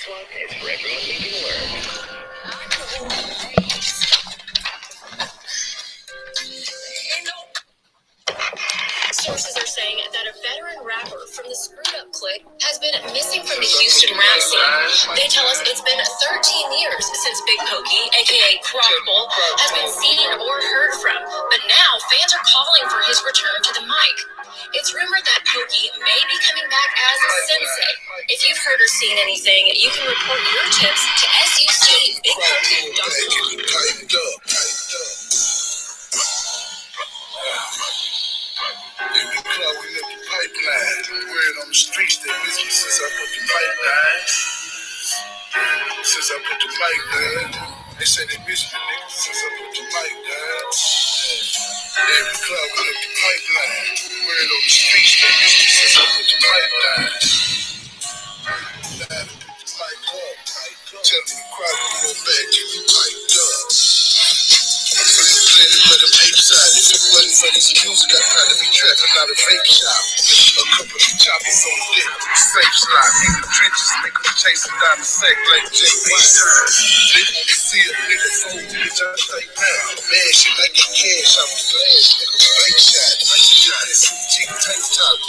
This one is for everyone needing work. Sources are saying that a veteran rapper from the Screwed Up Clique has been missing from the Houston rap scene. They tell us it's been 13 years since Big Pokey, aka Crockbull, has been seen or heard from. But now fans are calling for his return to the mic. It's rumored that Pokey may be coming back as a sensei. If you've heard or seen anything, you can report your tips to sucbigpokey.com. We clogging up the pipeline. Word on the streets, they miss me since I put the mic down. Since I put the mic down. They say they miss me, nigga, since I put the mic down. Yeah, we clogging up the pipeline. Word on the streets, they miss me since I put the mic down. Now I put the mic up. Tell them the crowd to go back, get me piped up. I'm from the planet where the apes out. If it wasn't for this music, I'd probably be trapping out a vape shop. A couple of choppers on deck, safe slot. In the trenches, nigga chasing down the sack like J.B. They want to see a nigga fold, bitch, I stay down. Man, shit like you cash out the flash, nigga, bank shot. Cheap tank top,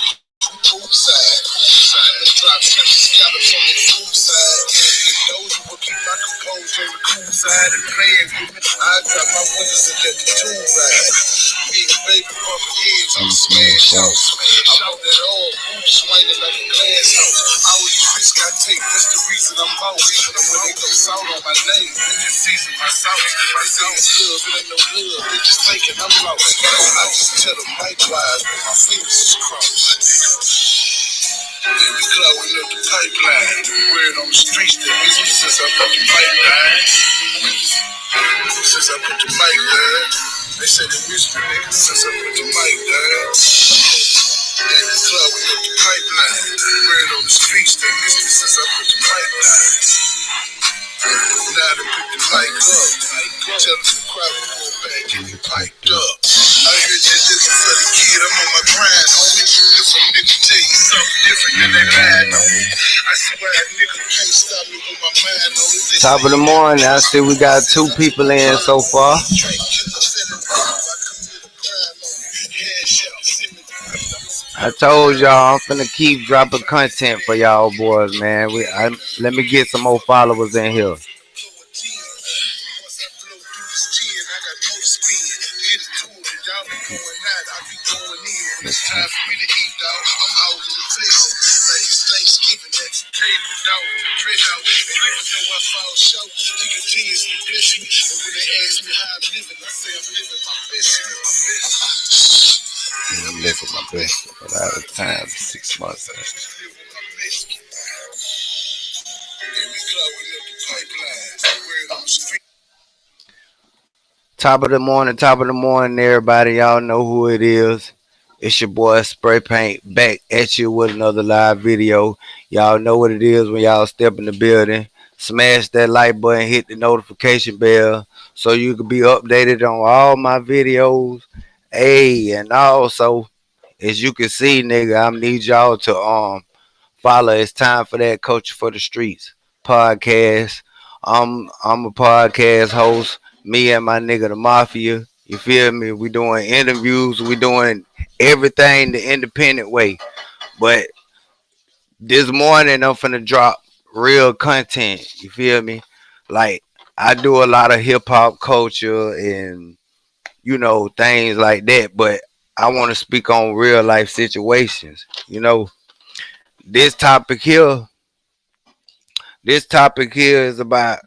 poolside. Silent drop, catching scallops on the food side. Those who will keep my composure on the cool side and playing with me. I drop my windows and let the tool ride. Me and baby bumping heads on the smash house. I'm on that old roof swinging like a glass house. All these risks I take, that's the reason I'm boss. And when they go salt on my name, they just season my sauce. They say it's love, it ain't no love. They just thinking I'm lost. I just tell them likewise when my fingers is crossed. Yeah, we clogging up the pipeline. Word on the streets, they miss me since I put the mic down. Since I put the mic down. They say they miss me, nigga, since I put the mic down. Yeah, we clogging up the pipeline. Word on the streets, they miss me since I put the mic down. Now they pick the mic up. Tell them the crowd to go back, get me piped up. I heard that this is for the kid, I'm on my grind, homie. If some nigga tell you something different than they lying on me. I swear a nigga can't stop me with my mind on it. Top of the morning, I see we got 2 people in so far. I told y'all I'm finna keep dropping content for y'all boys, man. Let me get some more followers in here. It's time for me to eat, dog. I'm out in the place. Like it's Thanksgiving, that's catered out with the dress out. And even though I fall short, he continuously bless me. And when they ask me how I'm living, I say I'm living my best. I'm living my best, but out of time for 6 months. Top of the morning, everybody. Y'all know who it is. It's your boy Spray Paint back at you with another live video. Y'all know what it is when y'all step in the building. Smash that like button, hit the notification bell so you can be updated on all my videos. Hey, and also, as you can see, nigga, I need y'all to follow. It's time for that Culture for the Streets podcast. I'm a podcast host. Me and my nigga the Mafia. You feel me? We doing interviews. We doing everything the independent way. But this morning I'm finna drop real content. You feel me? Like I do a lot of hip hop culture and things like that. But I want to speak on real life situations. This topic here. This topic here is about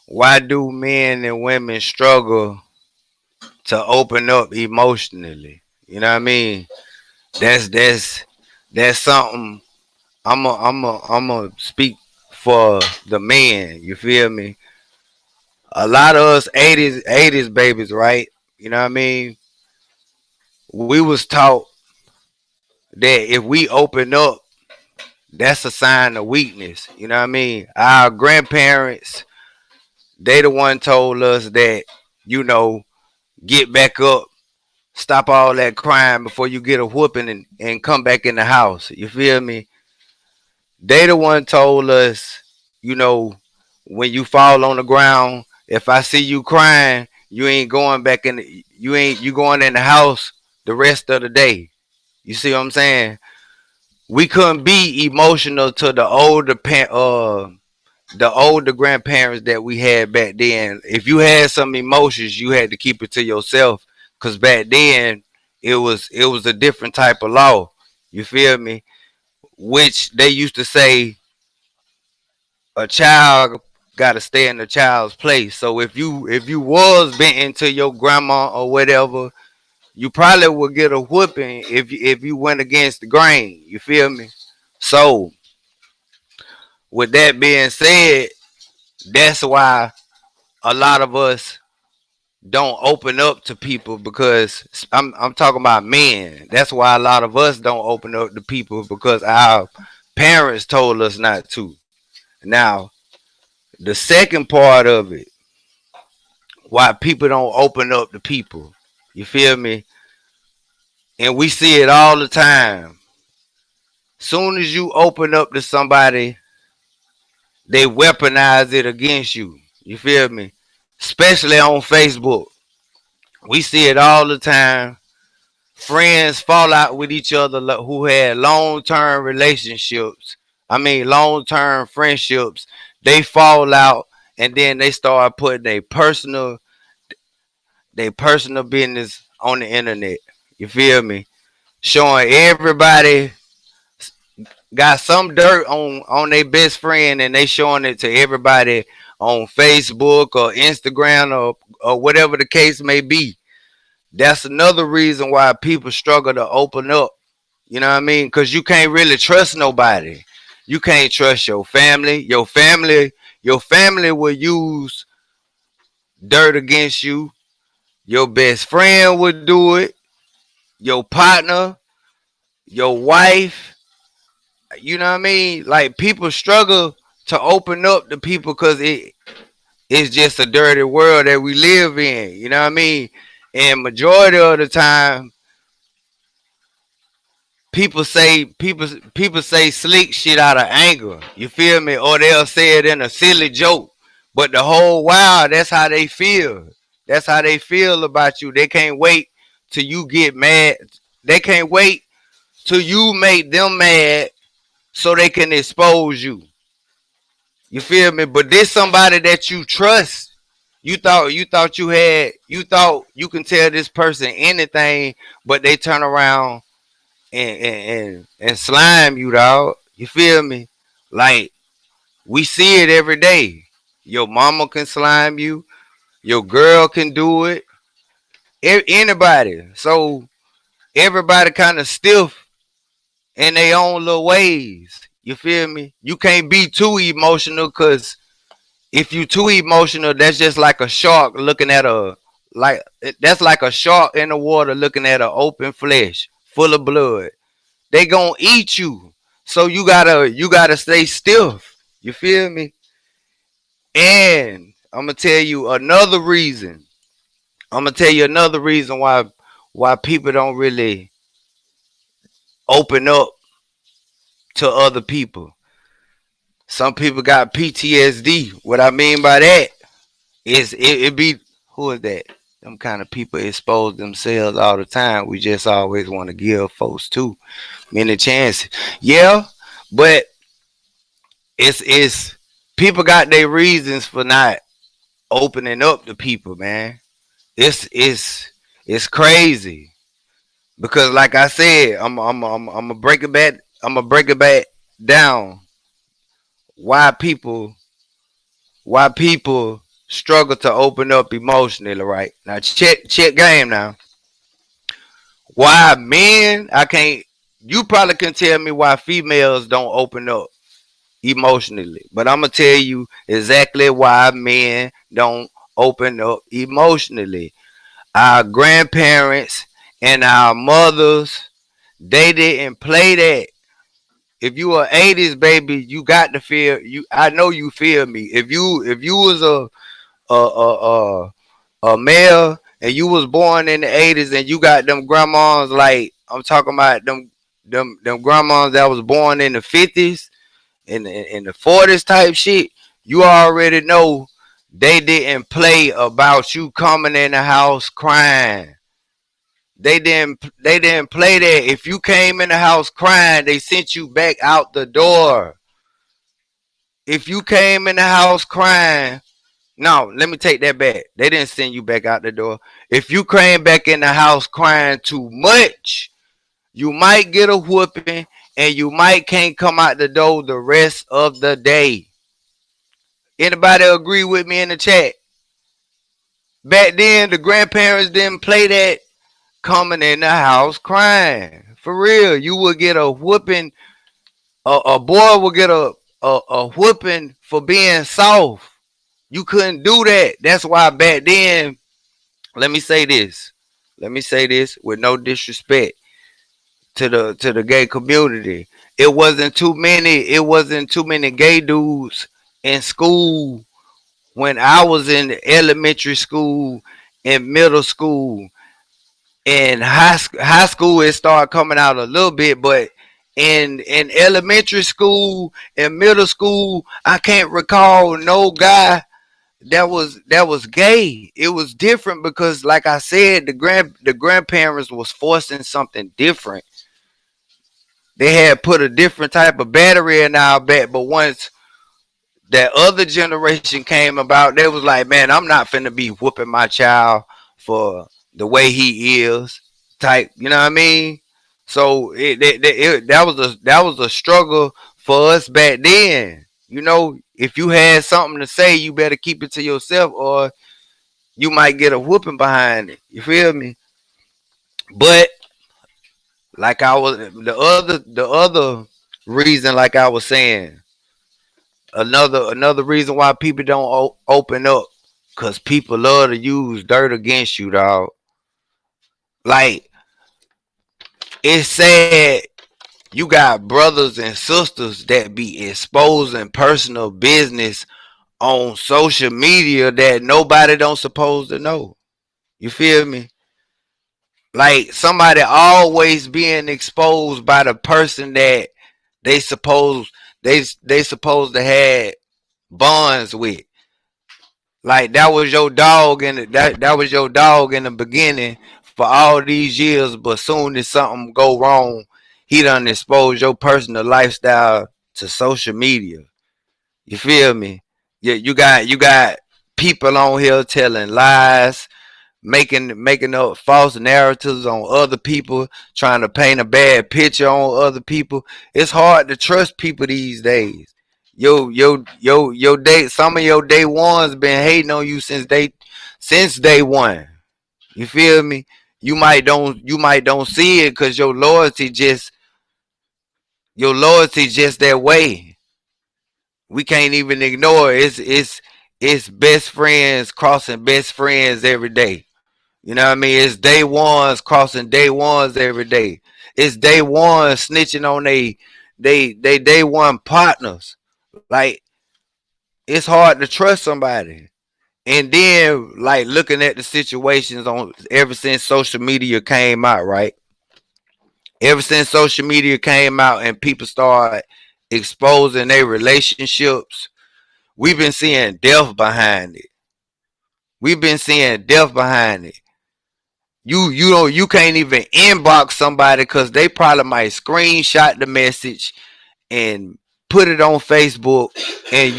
why do men and women struggle to open up emotionally. You know what I mean? That's something I'm a speak for the men. You feel me? A lot of us 80s babies, right? You know what I mean? We was taught that if we open up, that's a sign of weakness. You know what I mean? Our grandparents, they the one told us that, get back up. Stop all that crying before you get a whooping and come back in the house. You feel me? They the one told us, you know, when you fall on the ground, if I see you crying, you ain't going back in. You going in the house the rest of the day. You see what I'm saying? We couldn't be emotional to the older grandparents that we had back then. If you had some emotions, you had to keep it to yourself, cause back then it was a different type of law. You feel me? Which they used to say a child got to stay in the child's place. So if you was bent into your grandma or whatever, you probably would get a whooping if you went against the grain. You feel me? So with that being said, that's why a lot of us don't open up to people, because I'm talking about men. That's why a lot of us don't open up to people, because our parents told us not to. Now, the second part of it, why people don't open up to people. You feel me? And we see it all the time. Soon as you open up to somebody, they weaponize it against you. You feel me? Especially on Facebook. We see it all the time. Friends fall out with each other who had long-term relationships. I mean, long-term friendships. They fall out, and then they start putting their personal business on the internet. You feel me? Showing everybody got some dirt on their best friend, and they showing it to everybody on Facebook or Instagram or whatever the case may be. That's another reason why people struggle to open up. You know what I mean? Because you can't really trust nobody. You can't trust your family. Your family will use dirt against you. Your best friend would do it. Your partner, your wife. You know what I mean? Like, people struggle to open up to people because it's just a dirty world that we live in. You know what I mean? And majority of the time, people say slick shit out of anger. You feel me? Or they'll say it in a silly joke. But the whole while, that's how they feel. That's how they feel about you. They can't wait till you get mad. They can't wait till you make them mad so they can expose you. You feel me? But this somebody that you trust. You thought you can tell this person anything, but they turn around and slime you, dog. You feel me? Like, we see it every day. Your mama can slime you. Your girl can do it. Anybody. So everybody kind of stiff in their own little ways. You feel me? You can't be too emotional, because if you too emotional, that's just like a shark looking at like that's like a shark in the water looking at an open flesh full of blood. They gonna eat you. So you gotta stay stiff. You feel me? And I'm gonna tell you another reason. Why people don't really open up to other people. Some people got PTSD. What I mean by that is it be, who is that? Them kind of people expose themselves all the time. We just always want to give folks too many chances. Yeah, but it's people got their reasons for not opening up to people, man. It's crazy, because, like I said, I'm gonna break it back. I'm gonna break it back down. Why people struggle to open up emotionally, right? Now, check game now. Why men? I can't. You probably can tell me why females don't open up emotionally, but I'm gonna tell you exactly why men don't open up emotionally. Our grandparents and our mothers, they didn't play that. If you are 80s baby, you got to feel you. I know you feel me. If you was a male and you was born in the 80s and you got them grandmas, like I'm talking about them grandmas that was born in the 50s, in the 40s type shit, you already know they didn't play about you coming in the house crying. They didn't play that. If you came in the house crying, they sent you back out the door. If you came in the house crying, no, let me take that back. They didn't send you back out the door. If you came back in the house crying too much, you might get a whooping and you might can't come out the door the rest of the day. Anybody agree with me in the chat? Back then, the grandparents didn't play that coming in the house crying. For real, you would get a whooping. A boy would get a whooping for being soft. You couldn't do that. That's why back then, let me say this. Let me say this with no disrespect to the gay community. It wasn't too many gay dudes in school when I was in elementary school, in middle school, in high school. It started coming out a little bit, but in elementary school and middle school, I can't recall no guy that was gay. It was different because, like I said, the grandparents was forcing something different. They had put a different type of battery in our back, but once that other generation came about, they was like, man, I'm not finna be whooping my child for the way he is, type. You know what I mean? So that was a struggle for us back then. You know, if you had something to say, you better keep it to yourself, or you might get a whooping behind it. You feel me? But like I was the other reason, like I was saying, another reason why people don't open up, because people love to use dirt against you, dog. Like, it's sad you got brothers and sisters that be exposing personal business on social media that nobody don't supposed to know. You feel me? Like, somebody always being exposed by the person that they suppose they supposed to have bonds with. Like, that was your dog, and that was your dog in the beginning for all these years, but soon as something go wrong, he done expose your personal lifestyle to social media. You feel me? Yeah, you got people on here telling lies, making up false narratives on other people, trying to paint a bad picture on other people. It's hard to trust people these days. Your day, some of your day ones been hating on you since day one. You feel me? You might don't see it because your loyalty just that way. We can't even ignore it. It's best friends crossing best friends every day. You know what I mean? It's day ones crossing day ones every day. It's day one snitching on they day one partners. Like, it's hard to trust somebody. And then, like, looking at the situations on ever since social media came out, right? Ever since social media came out and people started exposing their relationships, we've been seeing death behind it. We've been seeing death behind it. You can't even inbox somebody because they probably might screenshot the message and put it on Facebook and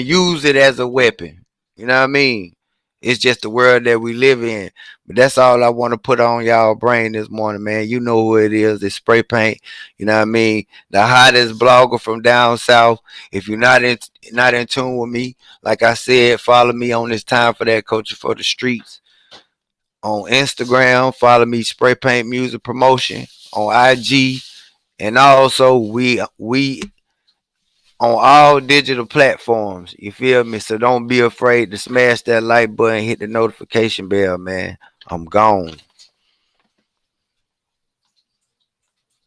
use it as a weapon. You know what I mean? It's just the world that we live in. But that's all I want to put on y'all brain this morning, man. You know who it is. It's Spray Paint. You know what I mean? The hottest blogger from down south. If you're not in tune with me, like I said, follow me on this Time for That Culture for the Streets on Instagram. Follow me, Spray Paint Music Promotion on IG, and also we on all digital platforms. You feel me? So don't be afraid to smash that like button, hit the notification bell, man. I'm gone.